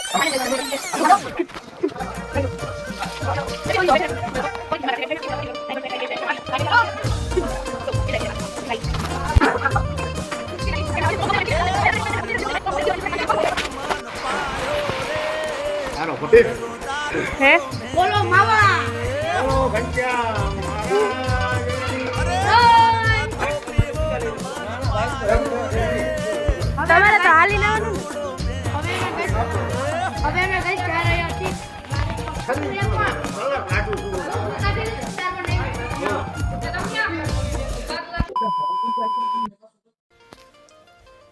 હે બોલો મામા બોલો ઘંટા તમારે તો હાલી લેવાનું હવે અમે કઈ જા રહ્યા છીએ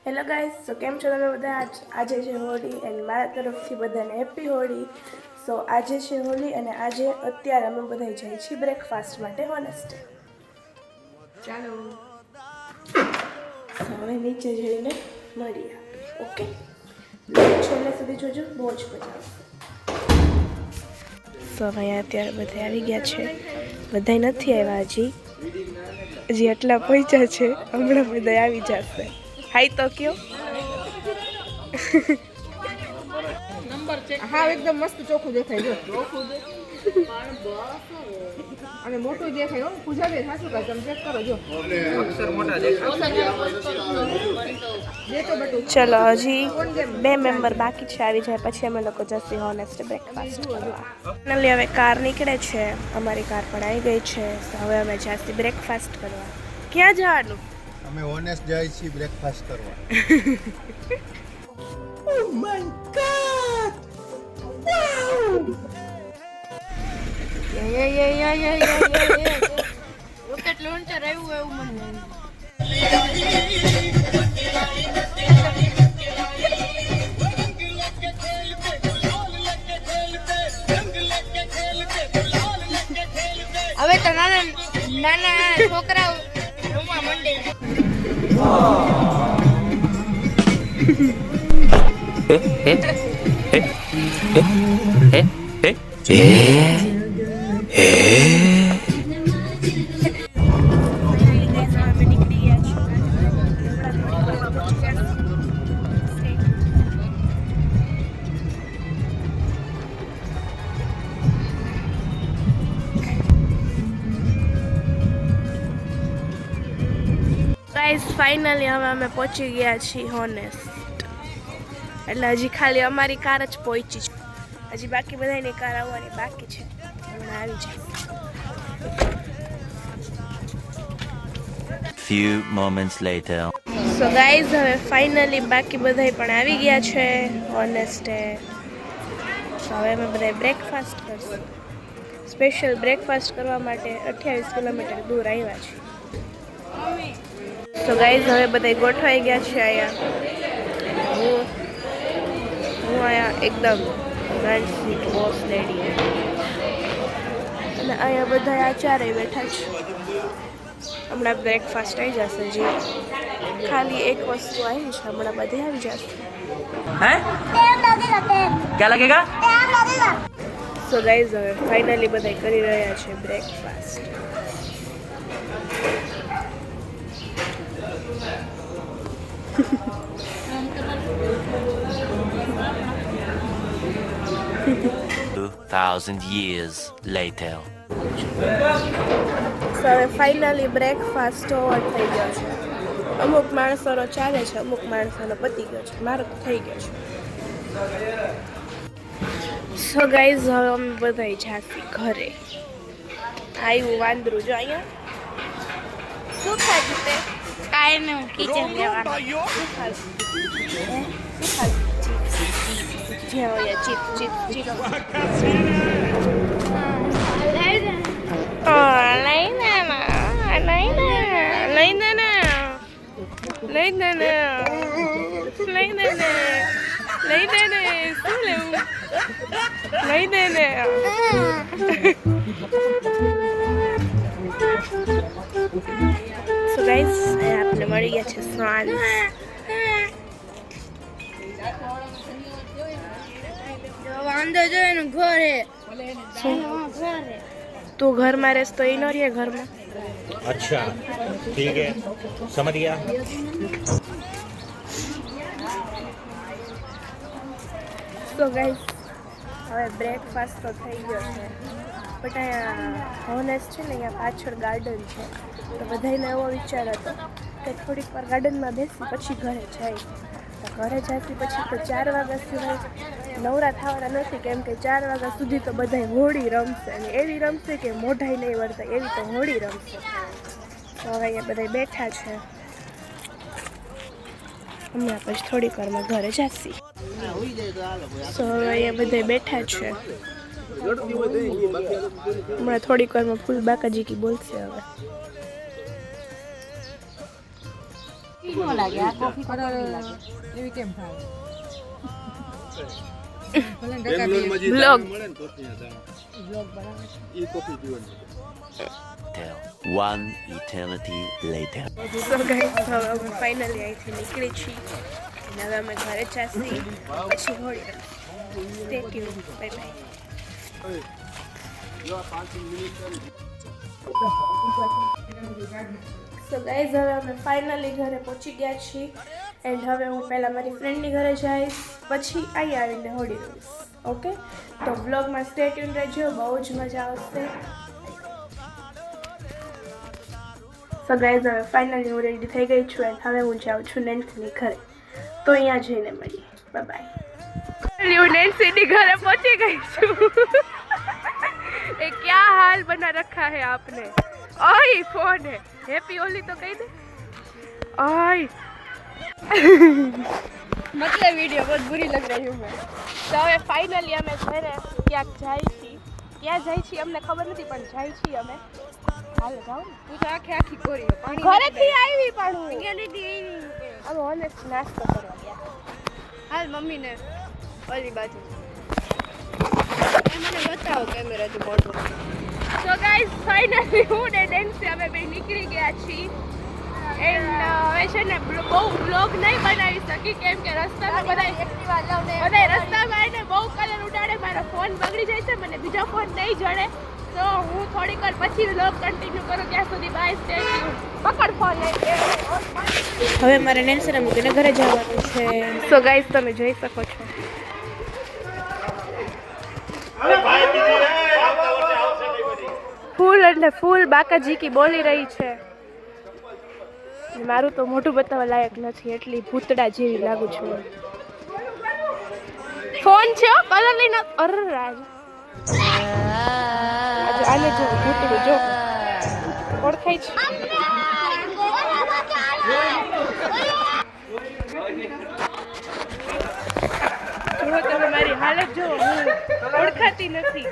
હેલો ગાઈસ, સો કેમ છો તમે બધા? આજે છે હોળી એન્ડ મારા તરફથી બધાને હેપી હોળી. સો આજે છે હોળી અને આજે અત્યારે અમે બધા જઈએ છીએ બ્રેકફાસ્ટ માટે હોનેસ્ટ. ચાલો હવે નીચે જઈને મળીએ. ઓકે, છેલ્લે સુધી જોજો, બહુ જ મજા આવશે. સો અહીંયા અત્યારે બધા આવી ગયા છે. બધા નથી આવ્યા હજી આટલા પહોંચ્યા છે. હમણાં બધા આવી જશે. હાઈ તો કયો હા એકદમ મસ્ત ચોખ્ખું દેખાય જો અને મોટું દેખાય હો. પૂજા બે સાચું કહે, તમે ચેક કરો જો અક્ષર મોટા દેખાય. ચલો હજી 2 મેમ્બર બાકી છે, આવી જાય પછી અમે લોકો જશે હોનેસ્ટ બ્રેકફાસ્ટ કરવા. ફાઇનલી હવે કાર નીકળે છે, અમારી કાર પણ આવી ગઈ છે. હવે અમે જશે બ્રેકફાસ્ટ કરવા. ક્યાં જવાનું? અમે હોનેસ્ટ જાય છીએ બ્રેકફાસ્ટ કરવા. Oh my god, wow! Rocket launcher આવ્યું એવું મને હવે તો નાના છોકરાઓ રમવા માંડે. ફાઇનલી હવે અમે પહોંચી ગયા છીએ હોનેસ્ટ. એટલે હજી ખાલી અમારી કાર જ પહોંચી છે, હજી બાકી બધાની કાર આવવાની બાકી છે. હમણાં આવી જાય. Few moments later. સો ગાઈઝ હવે ફાઇનલી બાકી બધા પણ આવી ગયા છે હોનેસ્ટે. હવે અમે બધા બ્રેકફાસ્ટ કરશું. સ્પેશિયલ બ્રેકફાસ્ટ કરવા માટે 28 કિલોમીટર દૂર આવ્યા છીએ. તો ગાઈઝ હવે બધા ગોઠવાઈ ગયા છે અહીંયા. હું અહીંયા એકદમ ફ્રન્ટ બોસ લેડી અને અહીંયા બધા આ ચારેય બેઠા છે. હમણાં બ્રેકફાસ્ટ આવી જશે. જી ખાલી એક વસ્તુ આવી છે, હમણાં બધી આવી જશે. क्या लगेगा? સો ગાઈઝ હવે ફાઇનલી બધા કરી રહ્યા છે બ્રેકફાસ્ટ. Thousand years later. હવે ફાઇનલી બ્રેકફાસ્ટ ઓવર થઈ ગયો છે. અમુક માણસોનો ચાલે છે, અમુક માણસોનો પતી ગયો છે. મારો તો થઈ ગયો છે. સો ગાઈઝ હવે અમે બધા જાસી ઘરે. આવ્યું વાંદરું જો અહીંયા. શું ખાધું તે? કાંઈ નહીં, હું કિચન લેવાનું. શું ખાધું? જ્યાં હોય ચીપ ચીપ ચીપ. શું લેવું? લઈ દે ને. સો ગાઈસ આપણે મળી ગયા છે શ્વાન. વાંધો જોઈએ ને ઘરે. તું ઘરમાં રહેશ તો એ ન રહે ઘરમાં. अच्छा ठीक है समझ गया. સો ગાઈસ હવે બ્રેકફાસ્ટ તો થઈ ગયો છે, બટ અહીંયા હોનેસ છે ને અહીંયા પાછળ ગાર્ડન છે, તો બધાને એવો વિચાર હતો કે થોડીક વાર ગાર્ડનમાં બેસી પછી ઘરે જાય. તો ઘરે જતી પછી તો 4 વાગ્યા સિવાય નવરા થવાના નથી, કેમ કે 4 વાગ્યા સુધી તો બધા હોળી રમશે, અને એવી રમશે કે મોઢાઈ નહીં વળતા એવી તો હોળી રમશે. તો હવે અહીંયા બધા બેઠા છે, હમણાં પછી થોડીક વારમાં ઘરે જશી. તો હવે અહીંયા બધા બેઠા છે, હમણાં થોડીક વારમાં ફૂલ બાકાજી કી બોલશે. હવે એવી કેમ થાય? One eternity later. So guys હવે અમે ફાઇનલી અહીંથી નીકળી છીએ અને હવે અમે ઘરે જશી, પછી હોળી રમશું. Stay tune, bye bye. So guys હવે અમે ફાઇનલી ઘરે પહોંચી ગયા છીએ, એન્ડ હવે હું પહેલાં મારી ફ્રેન્ડની ઘરે જઈશ, પછી અહીં આવીને હોળી રમીશ. ઓકે, તો બ્લોગમાં સ્ટે ટ્યુન રહેજો, બહુ જ મજા આવશે. સો ગાઈઝ હવે ફાઇનલી હું રેડી થઈ ગઈ છું, એન્ડ હવે હું જાઉં છું નેન્સીની ઘરે, તો અહીંયા જઈને મળીએ. Bye bye. હું નેન્સીની ઘરે પહોંચી ગઈ છું. એ क्या हाल बना रखा है आपने? ओए फोन है, हैप्पी होली तो कही दे. ओए मतलब वीडियो बहुत बुरी लग रही हूँ मैं. तो હવે ફાઇનલી અમે ઘરે ક્યાંક જાય છીએ, ક્યાં જાય છીએ અમને ખબર નથી, પણ જાય છીએ અમે. હાલો જાઓ ને. તું તો આખી કોરી ઘરેથી આવી, પણ હું અમે ઓનેસ્ટ નાસ્તો કરવા ગયા. હાલ મમ્મીને ઓલી બાજુ મને બતાવો કેમેરાથી મોટું. સો ગાઈઝ ફાઇનલી હું ને ડેન્સી અમે બે નીકળી ગયા છીએ, એન્ડ હવે છે ને બહુ બ્લોગ નહીં બનાવી શકી, કેમ કે રસ્તામાં બધા રસ્તામાં આવીને બહુ કલર ઉડાડે, મારો ફોન બગડી જાય છે, મને બીજો ફોન નહીં જડે, તો હું થોડીક વાર પછી બ્લોગ કન્ટિન્યુ કરું. ત્યાં સુધી બાય, સ્ટે ટ્યુન. પકડ ફોન. હવે મારે નેન્સીને મૂકીને ઘરે જવાનું છે. સો ગાઈઝ તમે જોઈ શકો છો ફૂલ એટલે ફૂલ બાકાજી કી બોલી રહી છે. મારું તો મોઢું બતાવવા લાયક નથી, એટલી ભૂતડા જેવી લાગુ છું. ફોન છે કલર લઈને. અરે રાજ આને જો ભૂતડું જો ઓળખાય છે. જો તમે મારી હાલત જો, હું ઓળખાતી નથી.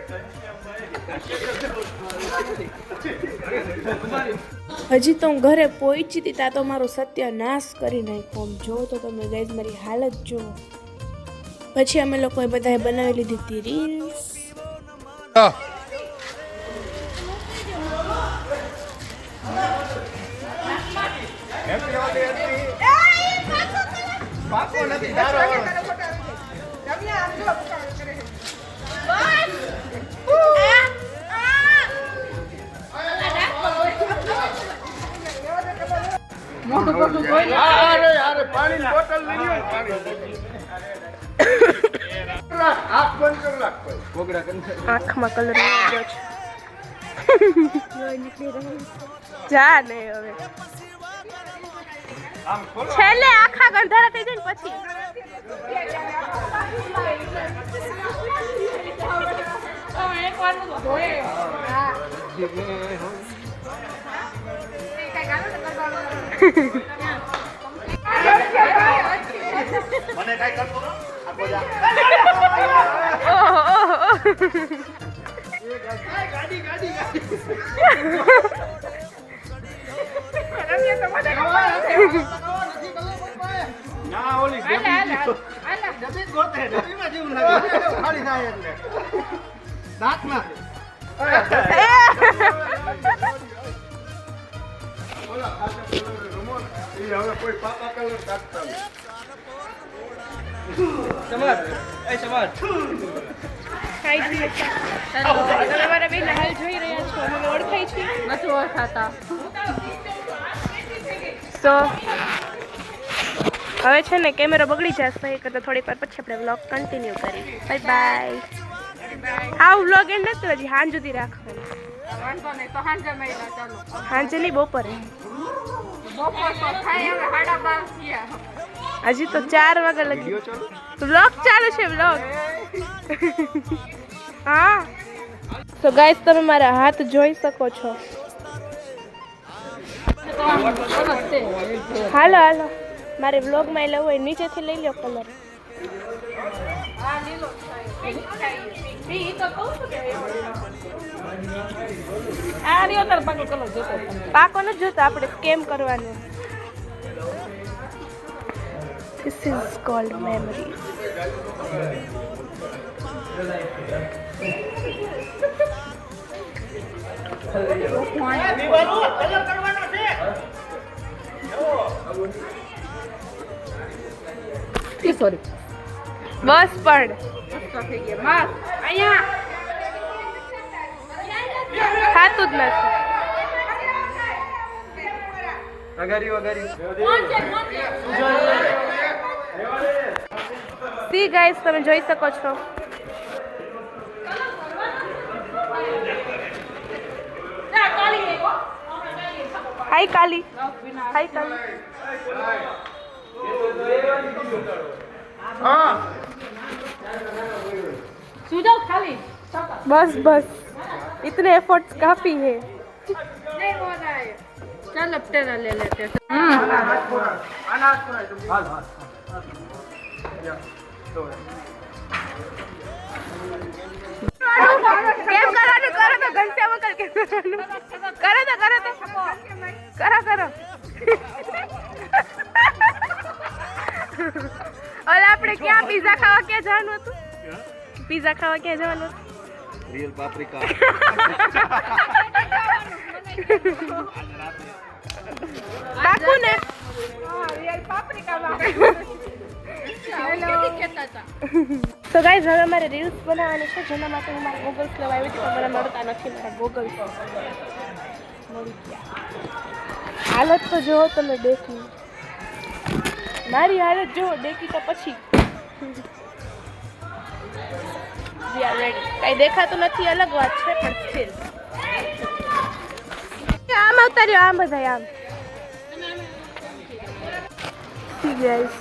હજી તો હું ઘરે પહોંચી હતી ત્યાં તો મારો સત્યનાશ કરી નાખ્યો. જો તો તમે ગાઈઝ મારી હાલત જો. પછી અમે લોકોએ બધાએ બનાવી લીધી હતી રીલ્સ. આંખમાં કલર આવ્યો છે. જા ને હવે છેલ્લે આખા ગંધારા થઈ જાય ને પછી મને કઈ કરતો ન આપો જા. ગાડી ના ઓલી ડબ્બી ગોતે ડબ્બીમાં જેવું લાગે ખાલી થાય એટલે દાંતમાં ઓલા ખાતા કલર રમો એ હવે કોઈ પાપા કલર કાઢતા સમાજ એ સમાજ ખાઈ છે. તમે મારા બેન હાલ જોઈ રહ્યા છો, અમે ઓળખાય છે નથી ઓળખાતા. તો હવે છે ને કેમેરો બગડી જશે એ કરતાં થોડીક વાર પછી આપણે વ્લોગ કન્ટિન્યુ કરી. Bye bye. હા વ્લોગ એન્ડ નથી હજી હાંજ સુધી રાખવાનું. વાંધો નહીં તો સાંજે મળ્યા ચાલો. હાંજે નહીં બપોરે. બપોર તો થાય હવે 12:30 થયા. હજી તો 4 વાગે લગી વ્લોગ ચાલુ છે વ્લોગ. હા તો ગાઈસ તમે મારા હાથ જોઈ શકો છો. હાલો હાલો મારે વ્લોગમાં લેવું હોય નીચેથી લઈ લો કલર. પાકો નથી જોતો આપણે સ્કેમ કરવાનું. This is called memories. Sorry બસ પણ થઈ ગયા બસ અહીંયા ખાતું જ નથી. સી ગાઈસ તમે જોઈ શકો છો. હાય કાલી. હાય કાલી. સુજાવ ખાલી बस बस इतने एफर्ट्स काफी है. नहीं हो रहा है. चल अब तेरा ले लेते हैं. કેમ કરવાનું કરો તો ઘંટા વગર કેમ કરવાનું કરો તો કરો ઓલા આપણે ક્યાં પીઝા ખાવા ક્યાં જવાનું હતું. પીઝા ખાવા ક્યાં જવાનું હતું. रियल पापरिका બાકુ ને रियल पापरिका તો ગાઈઝ હવે મારે રીલ્સ બનાવવાની છે જેના માટે હું મારા ગોગલ્સ લેવા આવી હતી પણ મને મળતા નથી. મારા ગોગલ્સ મળી ગયા. હાલત તો જુઓ તમે ડેકી. મારી હાલત જુઓ ડેકી તો પછી કઈ દેખાતું નથી અલગ વાત છે પણ સ્ટીલ આમ આવતા રહ્યો આમ બધા આમ. ગાઈસ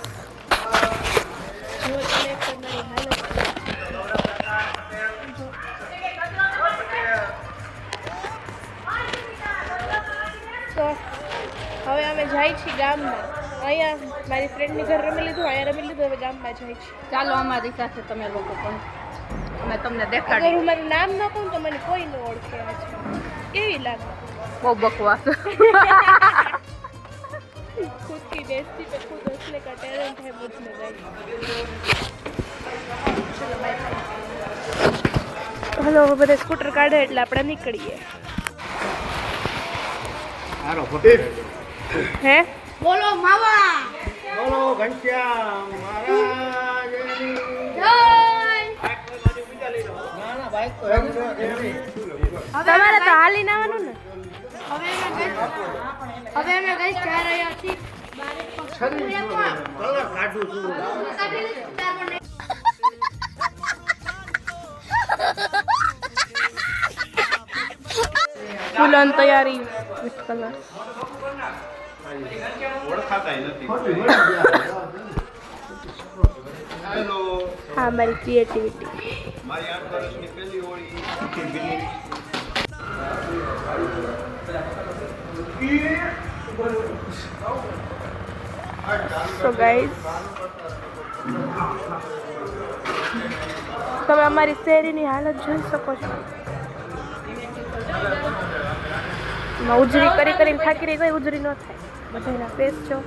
જો તમે તમારી હાલત તો હવે અમે જાય છીએ ગામમાં. અહીંયા મારી ફ્રેન્ડની ઘર રમી લીધું અહીંયા રમી લીધું હવે ગામમાં જાય છે. ચાલો અમારી સાથે તમે લોકો પણ અમે તમને અગર દેખાડી. હું મારું નામ ન કહું તો મને કોઈ ન ઓળખે. કેવી લાગે. બહુ બકવાસ. खुद की बेइज्जती पे खुद हंसने का टैलेंट है मुझ में गाइस. चलो बाय बाय. हेलो બધા સ્કૂટર કાઢે એટલે આપણે નીકળીએ. हारो फोटो હે બોલો માવા. बोलो घनश्याम महाराज તમારે તો હાલી નાવાનું ને. હવે અમે ગઈ જા રહ્યા છીએ. ફૂલોન તૈયારી વિથ કલર. हेलो હા મારી ક્રિએટિવિટી. मारी 8 वर्षની પહેલી હોળી આખી બિલ્ડિંગ સો ગાઈઝ તમે અમારી શેરીની હાલત જોઈ શકો છો. ઉજરી કરી કરીને થાકી રહી કોઈ ઉજરી ન થાય. બધાના ફેસ જો.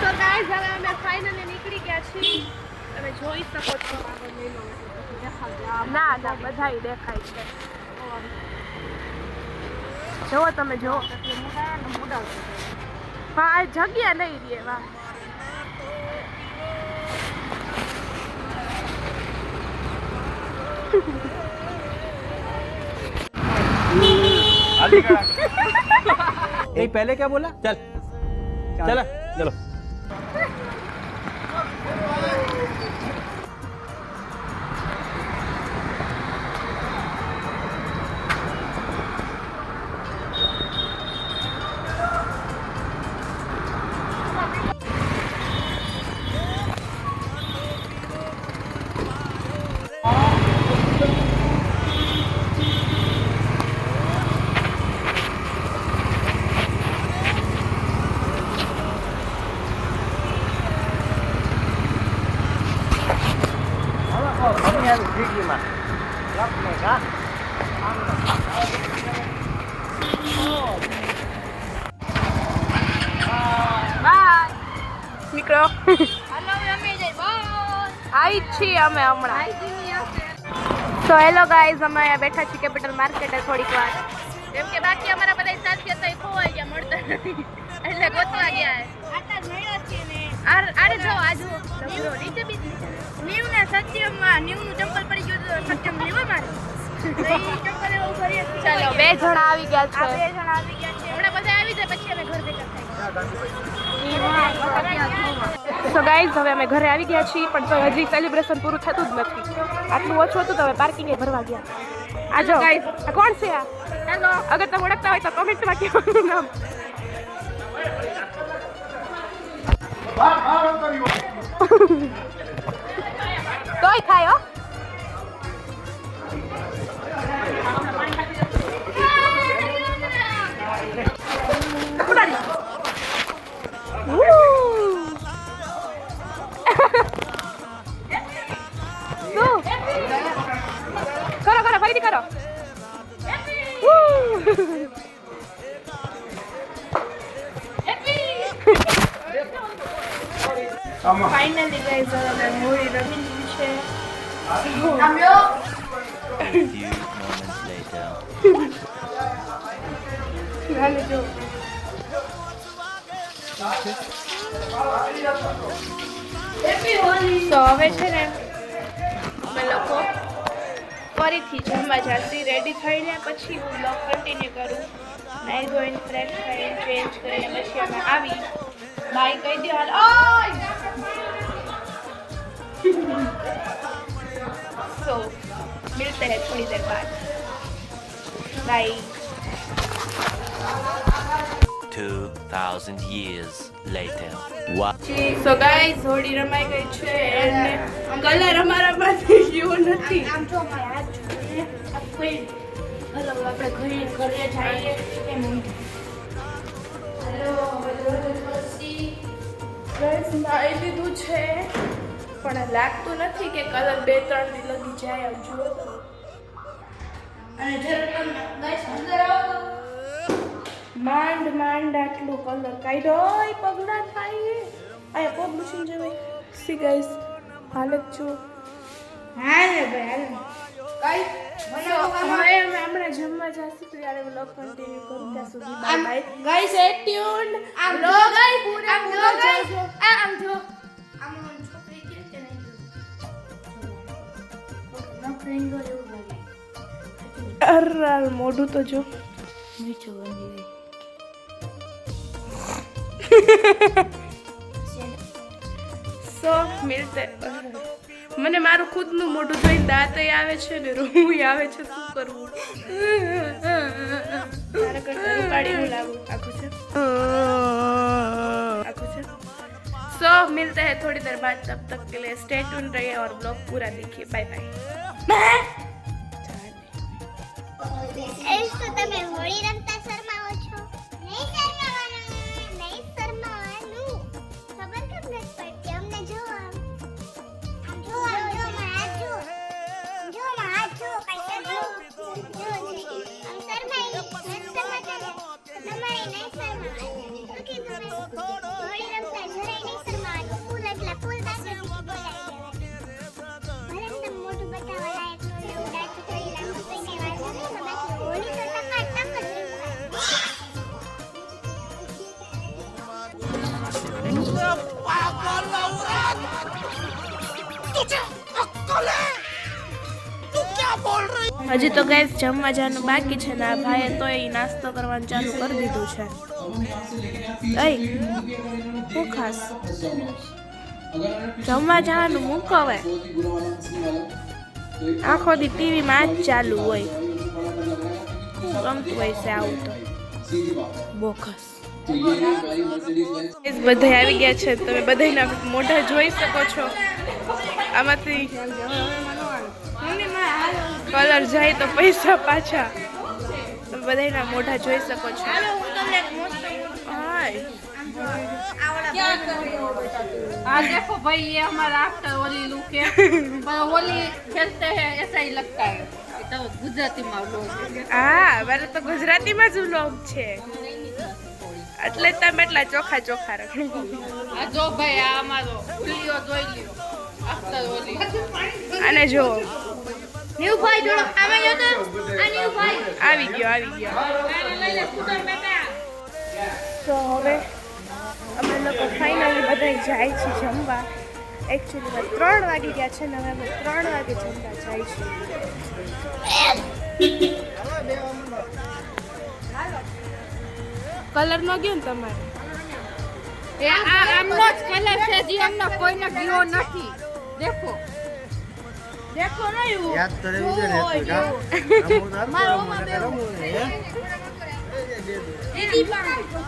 તો ગાઈઝ હવે અમે ફાઇનલી નીકળી ગયા છીએ. તમે જોઈ શકો છો. ના ના બધાય દેખાય છે. જુઓ તમે જુઓ. હા આ જગ્યા નહીં રહે. વાહ આલી नहीं पहले क्या बोला चल चला चलो નીકળો આવી છીએ અમે હમણાં. સો હેલો ગાઈઝ, અમે અહીંયા બેઠા છીએ કેપિટલ માર્કેટે થોડીક વાર, કેમ કે બાકી અમારા બધા સાથે હતા એ ખોવાઈ ગયા, મળતા નથી એટલે ગોતવા ગયા. અરે જો આજુ નીચે બી નીવ ને સત્યમમાં નીવનું ચંપલ પડી ગયું તો સત્યમ લેવા મારે ચાલો 2 જણા આવી ગયા છે. હમણાં બધા આવી જાય પછી અમે ઘર ભેગા થાય. સો ગાઈઝ, હવે અમે ઘરે આવી ગયા છીએ, પણ તો હજી સેલિબ્રેશન પૂરું થતું જ નથી. આટલું ઓછું હતું તો હવે પાર્કિંગે ભરવા ગયા. આ જો ગાઈઝ, આ કોણ છે? આ હેલો, અગર તમે ઓળખતા હોય તો કમેન્ટમાં કહેવાનું નામ. તોય થાય હો. કરો કરો ફરીથી કરો. ફાઇનલી ગાઈઝ, હવે હોળી રમી લીધી છે. few moments later. હાલે જો. તો હવે છે ને અમે લોકો ફરીથી જમવા જશે. રેડી થઈને પછી હું બ્લોગ કન્ટિન્યુ કરું. નાઈ ધોઈને ફ્રેશ થઈને ચેન્જ કરીને પછી અમે આવી. બાય કહી દો હાલ. तो मिलते हैं थोड़ी देर बाद. Bye. 2000 years later. What? So guys, Holi રમાઈ ગઈ છે અને કલર અમારા પાસે ગયો નથી. આમ જો મારા હાથ જોઈએ. હેલો, આપણે ઘરે જઈએ કેમ? હેલો, પછી ગાઈસ નાઈ લીધું છે, પણ લાગતું નથી કે કલર 2-3 દી લગી જાય. આમ જુઓ તો. અને જ્યારે તમે ગાઈસ અંદર આવો તો માંડ આટલું કલર કાઢ્યો હોય, પગલા થાય. આ પગ મશીન જેવી સી ગાઈસ હાલત જો. હાલે ભાઈ હાલે ગાઈસ. હવે અમે હમણાં જમવા જઈશું તો યાર વ્લોગ કન્ટિન્યુ કરું ત્યાં સુધી. Bye bye guys, stay tuned. આમ લો ગાઈસ, આમ લો ગાઈસ, આમ જો આમ છોકરી કે છે નહીં જો નોકરી ગયો એવું લાગે. અરર મોઢું તો જો નીચે વળી ગઈ. સો મિલતે. મને મારું ખુદનું મોઢું જોઈને દાંતય આવે છે ને રોવું આવે છે. શું કરવું? મારા કરતા રૂપાળી હું લાગું. આખું છે. सो मिलते हैं थोड़ी देर बाद. तब तक के लिए स्टे ट्यून रहिए और ब्लॉग पूरा देखिए. Bye bye. તો તમે હોળી રમતા શરમાવો છો? નહીં શરમાવાનું. ખબર કેમ નથી પડતી અમને? જો આમ જો મારા હાથ જો કઈ આમ શરમાઈ નથી શરમાતા ને તમારે નહીં શરમાવાનું. શું કીધું મેં? હોળી રમતા જરાય નહીં શરમાવાનું. ફૂલ એટલે ફૂલ બાકી બોલાવી દેવાય. ભલે તમે મોઢું બતાવવા લાયક હોય એવું દાંત થોડી લાંબુ કઈ વાંધો નહીં, બાકી હોળી તો ટકાટક જ तुझे अक्कल है? तू क्या હજી તો ગાઈસ જમવા જવાનું બાકી છે ને આ ભાઈએ તો એ નાસ્તો કરવાનું ચાલુ કરી દીધું છે. હું ખાસ જમવા જવાનું મૂકો હવે. આખો દી ટીવીમાં જ ચાલુ હોય. ગમતું હોય છે આવું તો બોકસ. બધા આવી ગયા છે. તમે બધાના મોઢા જોઈ શકો છો. આમાંથી કલર જાય તો પૈસા પાછા. તમે બધાના મોઢા જોઈ શકો છો. आज देखो भाई ये हमारा आफ्टर होली लुक है पर होली खेलते हैं ऐसा ही लगता है तो गुजराती में लोग હા મારે તો ગુજરાતીમાં જ વ્લોગ છે એટલે તમે એટલા ચોખા ચોખા રાખો. आ जो भाई आ हमारो उलियो જોઈ લ્યો आफ्टर होली અને જો ન્યુ ભાઈ જોડો આમે જો તો આ ન્યુ ભાઈ આવી ગયો. લઈને સ્કૂટર બેટા તો હવે અમે લોકો ફાઇનલી બધા જાય છે જમવા. એકચ્યુઅલીમાં 3 વાગી ગયા છે ને હવે અમે 3 વાગે જમવા જાય છે. કલર નો ગયો ને તમારે? એ આ આમનો જ કલર છે જે અમને કોઈને ગયો નથી દેખો દેખો નહીં યાદ તો રહેવું જોઈએ ને તો કા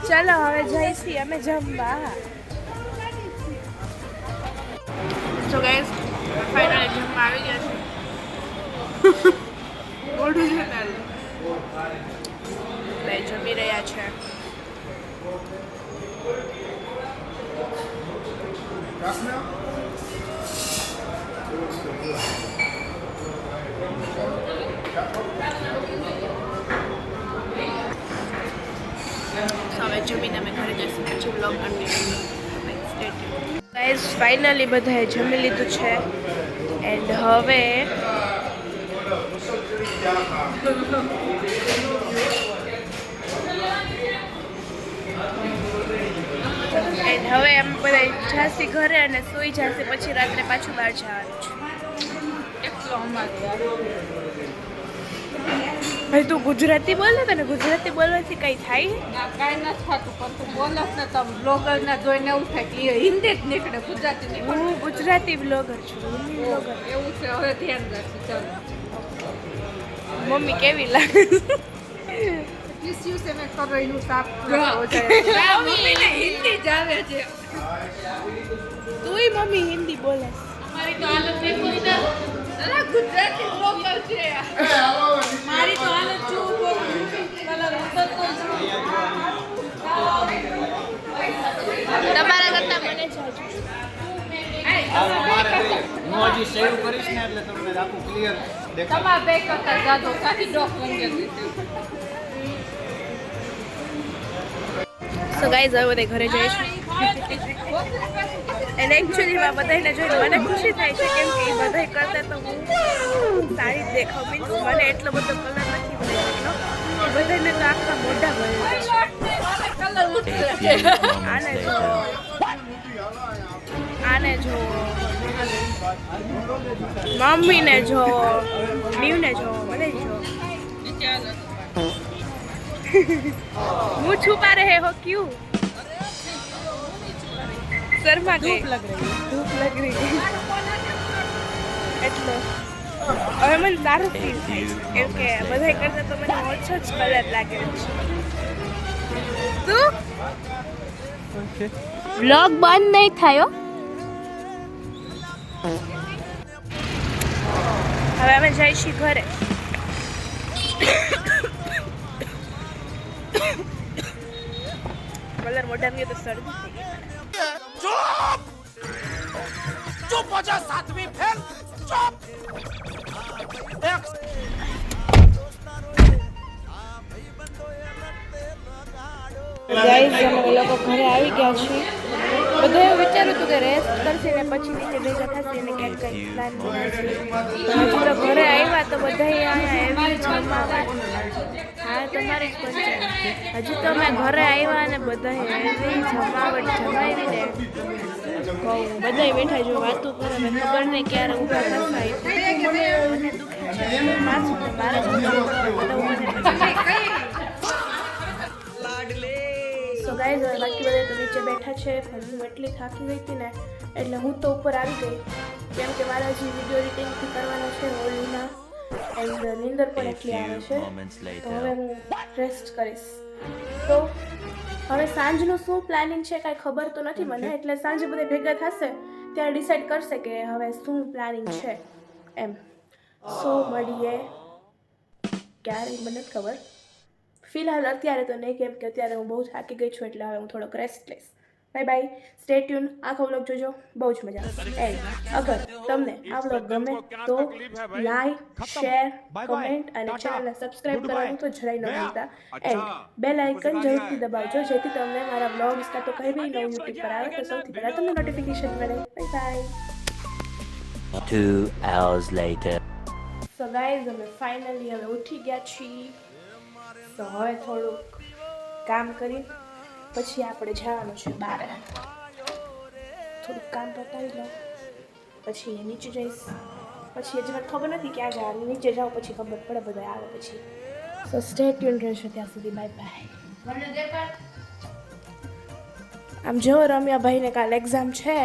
ચાલો હવે જઈશી અમે જમવા. તો ગાઈસ ફાઇનલી જમવા આવી ગયા છે. ઓઢું છે ને જમી રહ્યા છે. હવે જમીને અમે ઘરે જઈશું પછી વ્લોગ કન્ટિન્યુ. ગાઈસ ફાઇનલી બધાએ જમી લીધું છે એન્ડ હવે અમે બધા જાસી ઘરે અને સૂઈ જાસી પછી રાત્રે પાછું બહાર જવાનું છે. એકલો અમારે ભાઈ તું ગુજરાતી બોલે તને ગુજરાતી બોલવાથી કઈ થાય? કાંઈ નથી થતું પણ તું બોલસ ને તમે બ્લોગરના જોઈને એવું થાય કે એ હિન્દી જ નીકળે ગુજરાતી નહીં હું ગુજરાતી બ્લોગર છું. હિન્દી બ્લોગર એવું છે હવે ધ્યાન રાખી ચાલો મમ્મી કેવી લાગે? ઇસ્યુ से मैं कर रही हूँ साफ पूरा हो जाएगा मम्मी ने हिंदी जावे છે તુંય મમ્મી હિન્દી બોલે? અમારી તો હાલત દેખો ઇધર અરે ગુજરાતી બ્લોગર છે મારી તો હાલત જો કલર ઉતરતો તમારા કરતા મને જાજુ. હું હજી સેવ કરીશ ને એટલે તમને આખું ક્લિયર દેખાય. તમારા બે કરતા જાદો સાથી ડોક રંગેલી છે સો ગાઈઝ હવે બધા ઘરે જઈશું. અને એકચ્યુઅલીમાં બધાને જોઈને મને ખુશી થાય છે કેમ કે એ બધા કરતા તો હું સારી જ દેખાવ. મીન્સ મને એટલો બધો કલર નથી બનેલો. બધાને તો આખા મોઢા બનેલા છે. આને જો આને જો મમ્મીને જો ન્યુને જો મને જો मुँह छुपा रहे हो क्यों? शर्मा गई. धूप लग रही એટલે હવે મને સારું ફીલ થાય કેમ કે બધા કરતા તો મને ઓછો જ કલર લાગે છે. તું વ્લોગ બંધ નહીં થયો. હવે અમે જઈશું ઘરે. કલર મોઢા ગયો તો શરદી થઈ ગઈ. चुप हो जा सातवीं फेल चुप ગાઈઝ અમે લોકો ઘરે આવી ગયા છીએ. બધા એવું વિચાર્યું હતું કે રેસ્ટ કરશે ને પછી નીચે ભેગા થશે ને ક્યાંક કંઈક પ્લાન બનાવશે. હજી તો ઘરે આવ્યા તો બધા અહીંયા એવી જમાવટ. હા તમારી જ પંચાયત. હજી તો અમે ઘરે આવ્યા અને બધા એવી જમાવટ જમાવીને કહું બધા બેઠા જો વાતું કરે. મેં ખબર નહીં ક્યારે ઊભા થતા મને દુખે છે. પાછું ને મારે જ બધું સો ગાઈઝ હવે બાકી બધા તો નીચે બેઠા છે પણ હું એટલી થાકી ગઈ હતી ને એટલે હું તો ઉપર આવી ગઈ કેમ કે મારા જે વિડીયો એડિટિંગ કરવાના છે હોલીના એન્ડ નીંદર પણ એટલી આવે છે તો હવે હું રેસ્ટ કરીશ તો હવે સાંજનું શું પ્લાનિંગ છે કાંઈ ખબર તો નથી મને એટલે સાંજે બધા ભેગા થશે ત્યારે ડિસાઈડ કરશે કે હવે શું પ્લાનિંગ છે એમ સો મળીએ ક્યારે મને નથી ખબર ફિલહાલ અત્યારે તો નહીં કેમ કે અત્યારે હું બહુ થાકી ગઈ છું એટલે હવે હું થોડોક રેસ્ટ લઈશ બાય બાય સ્ટે ટ્યુન આખો વ્લોગ જોજો બહુ જ મજા આવશે એન્ડ અગર તમને આ વ્લોગ ગમે તો લાઈક શેર કમેન્ટ અને ચેનલને સબસ્ક્રાઇબ કરવાનું તો જરાય ન ભૂલતા એન્ડ બેલ આઇકન જરૂરથી દબાવજો જેથી તમને મારા વ્લોગ્સ કાં તો કંઈ બી નવું યુટ્યુબ પર આવે તો સૌથી પહેલાં તમને નોટિફિકેશન મળે bye bye 2 hours later. So guys અમે ફાઇનલી હવે ઉઠી ગયા છીએ તો હવે થોડુંક કામ કરી પછી આપણે જવાનું છે બહાર થોડુંક કામ પતાવી લઉં પછી નીચે જઈશ પછી હજી મને ખબર નથી ક્યાં જવાનું નીચે જાઉં પછી ખબર પડે બધા આવે પછી સો સ્ટે ટ્યુન રહેશે ત્યાં સુધી બાય બાય આમ જો રમ્યાભાઈને કાલે એક્ઝામ છે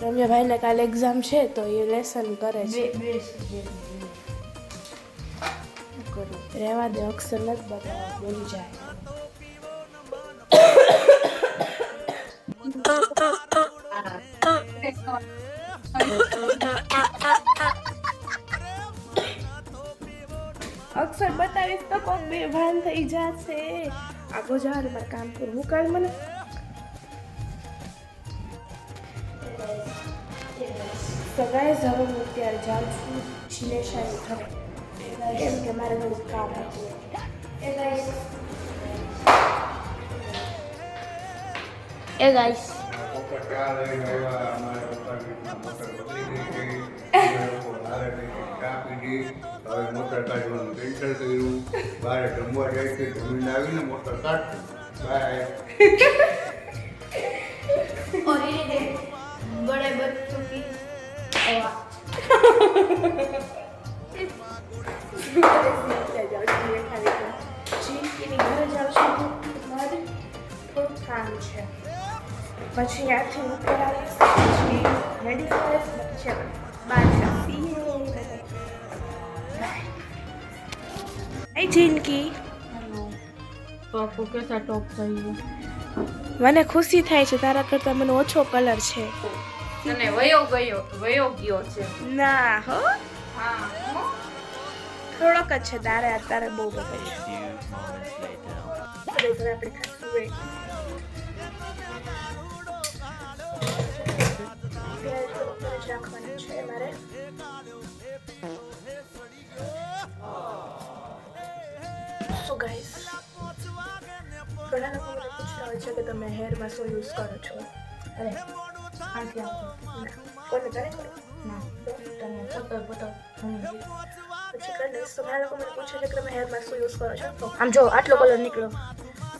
રમ્યાભાઈને કાલે એક્ઝામ છે તો એ લેસન કરે છે રહેવા દે અક્ષર નથી બતાવવા બોલી જાય અક્ષર બતાવીશ તો કોક બે ભાન થઈ જશે આગો જવાનું મારે કામ કરવું કાલ મને તો ગાઈઝ હવે હું અત્યારે જાઉં છું શિલેષાની ઘરે કેમ કે મારે થોડું કામ હતું એ ગાઈસ મોટર ચા લઈને આવ્યા અમારે પપ્પાની મોટર બદલી ગઈ ચા પીધી હવે મોટર કાઢવાનું કેન્સલ કર્યું બહાર જમવા જાય છે જમીન આવીને મોટર કાઢશું બાય बड़े बच्चों की પછી ત્યાંથી ઉપર આવીશ પછી રેડી થઈશ પછી બહાર જઈશ જિંદગી तो आपको कैसा टॉप चाहिए મને ખુશી થાય છે તારા કરતાં મને ઓછો કલર છે તને વયો ગયો છે ના હો હા થોડોક જ છે તારે બહુ બધો છે A few moments later. હવે આપણે ખાશું વેટ રાખવાનું છે મારે સો ગાઈસ ઘણા લોકો મને પૂછતા હોય છે કે તમે હેરમાં શું યુઝ કરો છો અરે આથી કોને કરે કરો ના તમે બતાવ પછી કરી દઈશ તો ઘણા લોકો મને પૂછે છે કે તમે હેરમાં શું યુઝ કરો છો તો આમ જો આટલો કલર નીકળ્યો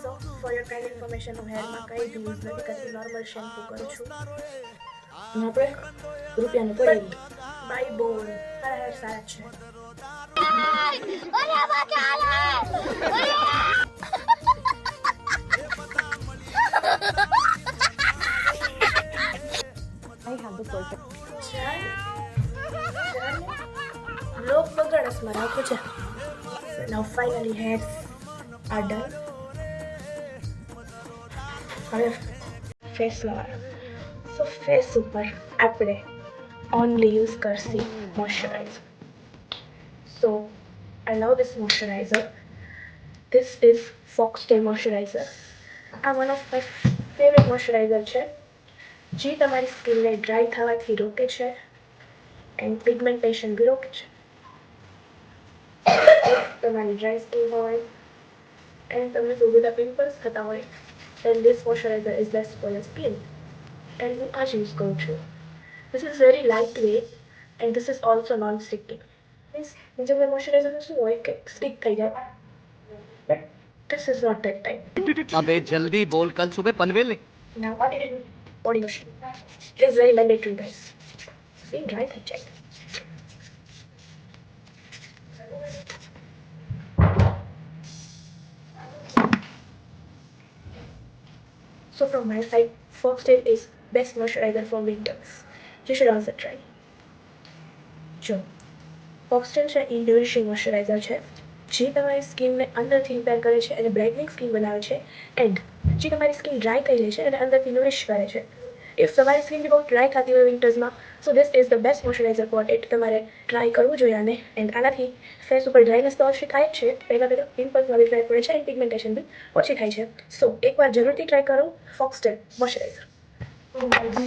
સો ફોર યોર કાઇન્ડ ઇન્ફોર્મેશન હું હેરમાં કંઈ બી યુઝ નથી કરતી નોર્મલ શેમ્પૂ કરું છું અને આપણે રૂપિયાને પડી બાય બોલ મારા હેર સારા છે લોક બગાડસ માં રાખો છે now finally hairs are done હવે ફેસમાં સો ફેસ ઉપર આપણે ઓનલી યુઝ કરશી moisturiser so I love this moisturiser this is Foxtale moisturiser આ one of my favourite moisturiser છે જે તમારી સ્કિનને ડ્રાય થવાથી રોકે છે એન્ડ પિગમેન્ટેશન બી રોકે છે તમારી ડ્રાય સ્કિન હોય એન્ડ તમને બહુ બધા પિમ્પલ્સ થતા હોય then this moisturizer is best for your skin and હું આ જ યુઝ કરું છું this is very lightweight and this is also non-sticky means બીજા બધા મોઇશ્ચરાઇઝર શું હોય કે સ્ટિક થઈ જાય but this is not that type अबे जल्दी बोल कल सुबह पनवेल नहीं now body lotion it is very mandatory guys skin dry થઈ જાય So from my side, Foxtail is best moisturizer for winters. You should also try. જો ફોક્સટેલ છે એ નરિશિંગ મોઇશ્ચરાઇઝર છે જે તમારી સ્કિનને અંદરથી રિપેર કરે છે અને બ્રાઇટનિંગ સ્કિન બનાવે છે એન્ડ જે તમારી સ્કિન ડ્રાય થઈ જાય છે અને અંદરથી નરિશ કરે છે. ઇફ તમારી સ્કિન બહુ ડ્રાય થતી હોય વિન્ટર્સમાં, so this is the best moisturiser for it. તમારે ટ્રાય કરવું જોઈએ આને. એન્ડ આનાથી ફેસ ઉપર ડ્રાયનેસ તો ઓછી થાય જ છે, પહેલાં પિમ્પલ્સમાં બી ડ્રાય પડે છે એન્ડ પિગમેન્ટેશન બી ઓછી થાય છે. સો એકવાર જરૂરથી ટ્રાય કરો ફોક્સટેલ મોઇશ્ચરાઇઝર.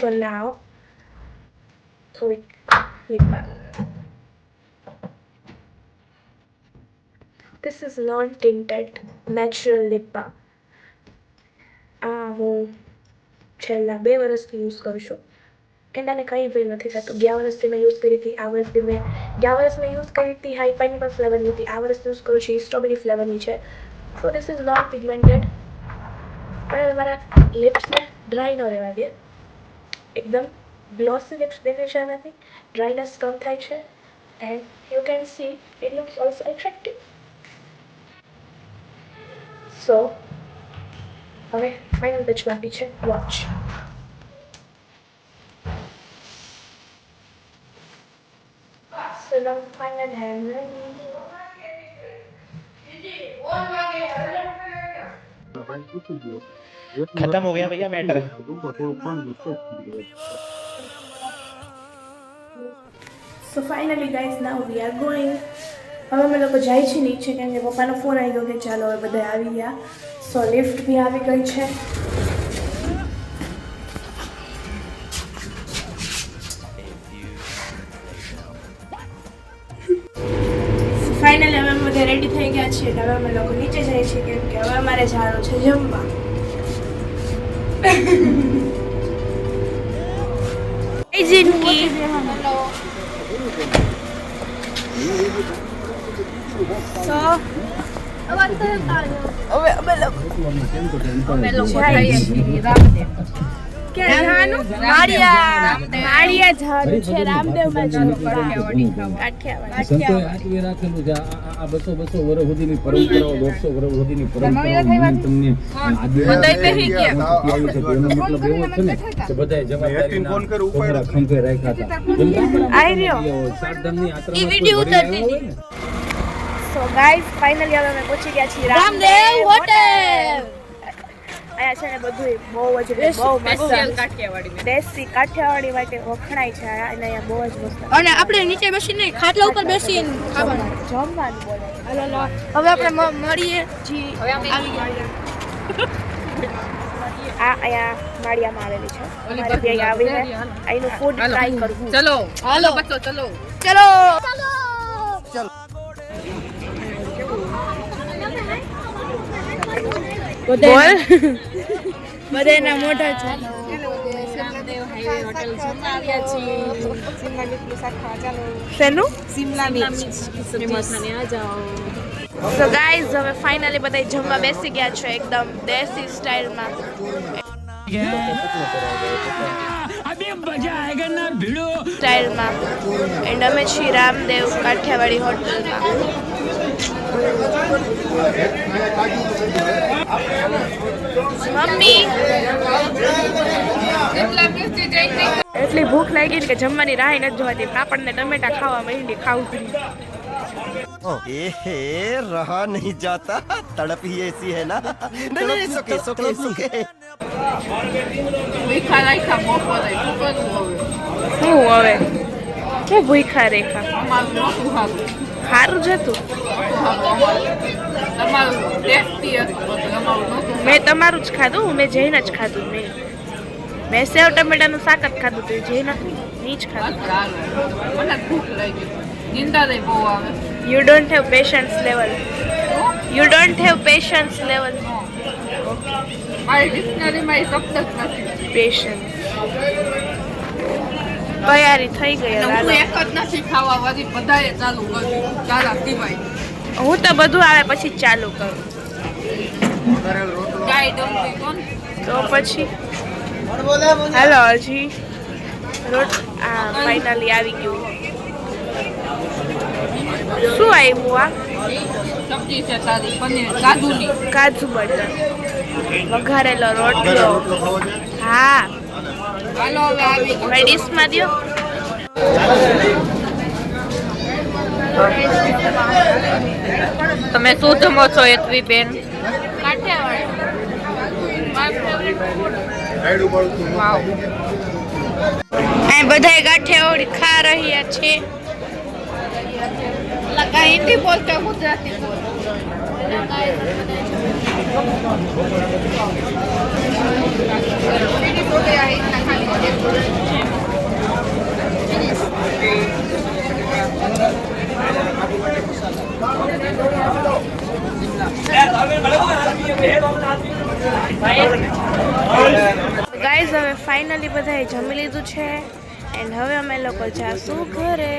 સો નાવ થોડીક lip balm. This is non-tinted natural lip balm. આ હું છેલ્લા 2 વર્ષથી યુઝ કરું છું એન્ડ આને કંઈ બી નથી થતું. ગયા વર્ષથી મેં યુઝ કરી હતી, આ વર્ષથી ગયા વર્ષ મેં યુઝ કરી હતી હાઈ પાઇનેપલ ફ્લેવરની હતી, આ વર્ષ યુઝ કરું છું સ્ટ્રોબેરી ફ્લેવરની છે. સો ધીસ ઇઝ નોટ પિગમેન્ટેડ, પણ મારા લિપ્સને ડ્રાય ન રહેવા દે. એકદમ ગ્લોસી લિપ્સ દેખાય છે આનાથી, ડ્રાયનેસ કમ થાય છે and you can see it looks also attractive. So હવે ફાઇનલ ટચ બાકી છે, watch. So now final hand ready. खत्म हो गया भैया matter. So finally guys, now we are going. હવે અમે લોકો જાય છે નીચે કેમ કે પપ્પાનો ફોન આવી ગયો કે ચાલો હવે બધા આવી ગયા. સો લિફ્ટ બી આવી ગઈ છે. ફાઇનલી હવે અમે બધા રેડી થઈ ગયા છીએ. હવે અમે લોકો નીચે જઈએ છીએ કેમ કે હવે અમારે જવાનું છે જમવા. જિંદગી સો હવે અમે લોકો ક્યાં જવાનું? માળિયા જવાનું છે. રામદેવમાં જવાનું. કાઠિયાવાડી રાખેલું છે આ 200 વર્ષ સુધીની પરંપરાઓ, 150 વર્ષ સુધીની પરંપરાઓ તમને મતલબ એવો છે ને કે બધાએ જવાબદારી ખંભે રાખ્યા હતા. ચારધામની યાત્રા. સો ગાઈઝ ફાઇનલી હવે અમે પહોંચી ગયા છીએ રામદેવ હોટેલ. અહીંયા છે ને બધું બહુ જ બહુ મસ્ત દેશી કાઠિયાવાડી માટે વખણાય છે અને અહીંયા બહુ જ મસ્ત. અને આપણે નીચે બેસીને ખાટલા ઉપર બેસીને ખાવાનું જમવાનું બોલે. હવે આપણે મળીએ જી. હવે અમે આવી ગયા. આ અહીંયા માળિયામાં આવેલી છે. અમારે ત્યાં આવીને અહીંનું ફૂડ ટ્રાય કરવું. ચલો હાલો બચ્ચો ચલો ચલો બધાના મોઢા છે. શેનું? સો ગાઈઝ હવે ફાઇનલી બધા જમવા બેસી ગયા છે એકદમ દેશી સ્ટાઇલમાં. સ્ટાઇલમાં એન્ડ અમે છીએ રામદેવ કાઠિયાવાડી હોટલમાં. મમ્મી એટલી ભૂખ લાગી ને કે જમવાની રાહ નથી જોવાતી. પાપડ ને ટમેટા ખાવા માંડી. ખાવું रहा नहीं जाता, तड़प ही ऐसी है ना. नहीं सुके सुके सुके. ભૂખા રાખ્યા બપોરે શું હવે શું ભૂખા રેખા? અમારું નહોતું સારું. સારું જ હતું. તમારું ટેસ્ટી હતું, અમારું નહોતું. મેં તમારું જ ખાધું, મેં જઈને જ ખાધું. મેં સેવ ટમેટાનું શાક જ ખાધું હતું, જઈને નહીં જ ખાધું. મને ભૂખ લાગી. નિંદા બહુ આવે. You don't have patience level. You don't have patience level. મારી ડિક્શનરીમાં એ શબ્દ જ નથી. Patience. તૈયારી થઈ ગઈ. હું એક જ નથી ખાવા વાળી, બધાએ ચાલુ કર્યું તારા સિવાય. હું તો બધું આવે પછી જ ચાલુ કરું. ગાય ડોંગરી કોણ? તો પછી હાલો હજી ફાઇનલી આવી ગયું. શું આવ્યું આ સબ્જી છે તારી પનીર કાજુની. કાજુ બટર વઘારેલો રોટલો. હા હાલો હવે આવી ગયું. હવે ડીશમાં દ્યો. તમે શું જમો છો હેતવી બેન? અહીં બધાય ગાંઠિયાઓડી ખા રહ્યા છે. કાંઈ હિન્દી બોલતો ગુજરાતી બોલ. ગાઈઝ હવે ફાઇનલી બધાએ જમી લીધું છે એન્ડ હવે અમે લોકો જાશું ઘરે.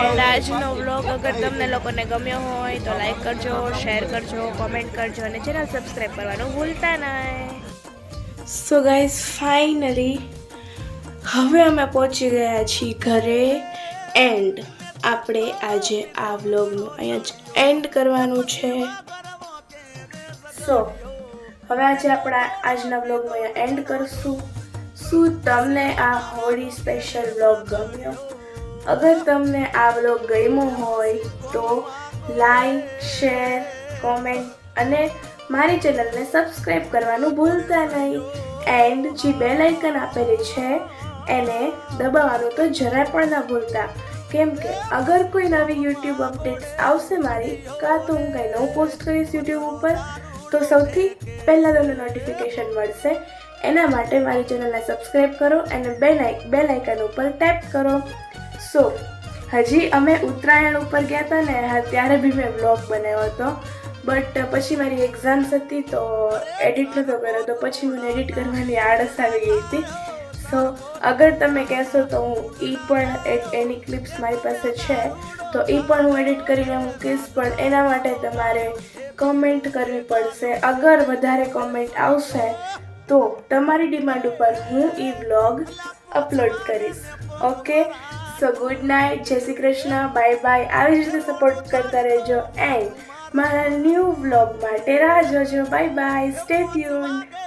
એન્ડ આજનો વ્લોગ અગર તમને લોકોને ગમ્યો હોય તો લાઈક કરજો, શેર કરજો, કોમેન્ટ કરજો અને ચેનલ સબસ્ક્રાઈબ કરવાનું ભૂલતા નહીં. સો ગાઈઝ ફાઇનલી હવે અમે પહોંચી ગયા છીએ ઘરે એન્ડ આપણે આજે આ વ્લોગનું અહીંયા જ એન્ડ કરવાનું છે. સો હવે આજે આપણા આજના વ્લોગનું અહીંયા એન્ડ કરશું. શું તમને આ હોળી સ્પેશિયલ વ્લોગ ગમ્યો? અગર તમને આ વ્લોગ ગમ્યો હોય તો લાઈક, શેર, કોમેન્ટ અને મારી ચેનલને સબસ્ક્રાઈબ કરવાનું ભૂલતા નહીં. એન્ડ જે બેલ આઇકન આપેલી છે એને દબાવવાનું તો જરાય પણ ના ભૂલતા, કેમ કે અગર કોઈ નવી યુટ્યુબ અપડેટ્સ આવશે મારી, કાં તો હું કંઈ નવું પોસ્ટ કરીશ યુટ્યુબ ઉપર તો સૌથી પહેલાં તમને નોટિફિકેશન મળશે. એના માટે મારી ચેનલને સબસ્ક્રાઈબ કરો અને બેલ આઇકન ઉપર ટેપ કરો. સો હજી અમે ઉત્તરાયણ ઉપર ગયા હતા ને, હા ત્યારે બી મેં વ્લોગ બનાવ્યો હતો, બટ પછી મારી એક્ઝામ્સ હતી તો એડિટ નહોતો કર્યો, તો પછી મને એડિટ કરવાની આળસ આવી ગઈ હતી. સો અગર તમે કહેશો તો હું એની ક્લિપ્સ મારી પાસે છે તો એ પણ હું એડિટ કરીને મૂકીશ, પણ એના માટે તમારે કોમેન્ટ કરવી પડશે. અગર વધારે કોમેન્ટ આવશે તો તમારી ડિમાન્ડ ઉપર હું એ વ્લોગ અપલોડ કરીશ. ઓકે, સો ગુડ નાઇટ, જય શ્રી કૃષ્ણ, બાય બાય. આવી જ રીતે સપોર્ટ કરતા રહેજો એન્ડ મારા ન્યૂ વ્લોગ માટે રાહ જોજો. Bye bye, stay tuned.